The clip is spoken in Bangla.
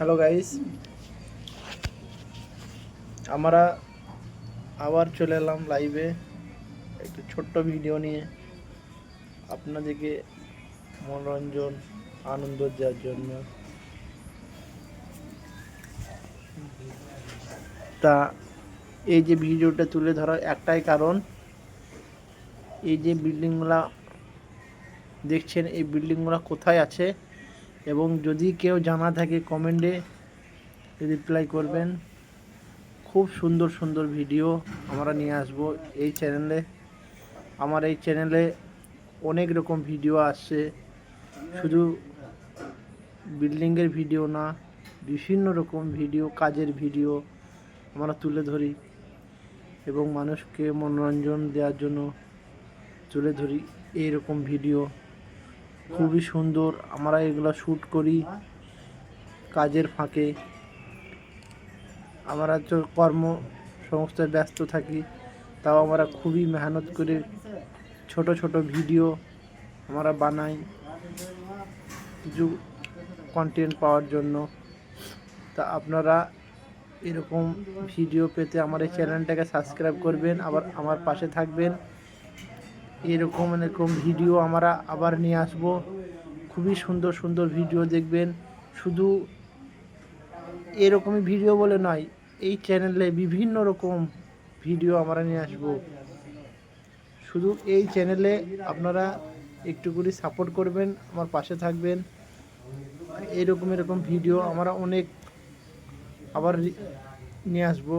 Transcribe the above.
হ্যালো গাইস, আমরা আবার চলে এলাম লাইভে একটু ছোট্ট ভিডিও নিয়ে আপনাদেরকে মনোরঞ্জন আনন্দ দেওয়ার জন্য। তা এই যে ভিডিওটা তুলে ধরার একটাই কারণ, এই যে বিল্ডিংগুলা দেখছেন এই বিল্ডিংগুলো কোথায় আছে এবং যদি কেউ জানা থাকে কমেন্টে রিপ্লাই করবেন। খুব সুন্দর সুন্দর ভিডিও আমরা নিয়ে আসবো এই চ্যানেলে। আমার এই চ্যানেলে অনেক রকম ভিডিও আসছে, শুধু বিল্ডিংয়ের ভিডিও না, বিভিন্ন রকম ভিডিও, কাজের ভিডিও আমরা তুলে ধরি এবং মানুষকে মনোরঞ্জন দেওয়ার জন্য তুলে ধরি। এইরকম ভিডিও খুবই সুন্দর, আমরা এগুলো শ্যুট করি কাজের ফাঁকে। আমরা তো কর্মসংস্থায় ব্যস্ত থাকি, তাও আমরা খুবই মেহনত করে ছোট ছোট ভিডিও আমরা বানাই কিছু কন্টেন্ট পাওয়ার জন্য। তা আপনারা এরকম ভিডিও পেতে আমার এই চ্যানেলটাকে সাবস্ক্রাইব করবেন, আবার আমার পাশে থাকবেন। এরকম ভিডিও আমরা আবার নিয়ে আসব, খুবই সুন্দর সুন্দর ভিডিও দেখবেন। শুধু এরকমই ভিডিও বলে নয়, এই চ্যানেলে বিভিন্ন রকম ভিডিও আমরা নিয়ে আসব। শুধু এই চ্যানেলে আপনারা একটু করে সাপোর্ট করবেন, আমার পাশে থাকবেন। এরকম ভিডিও আমরা অনেক আবার নিয়ে আসবো।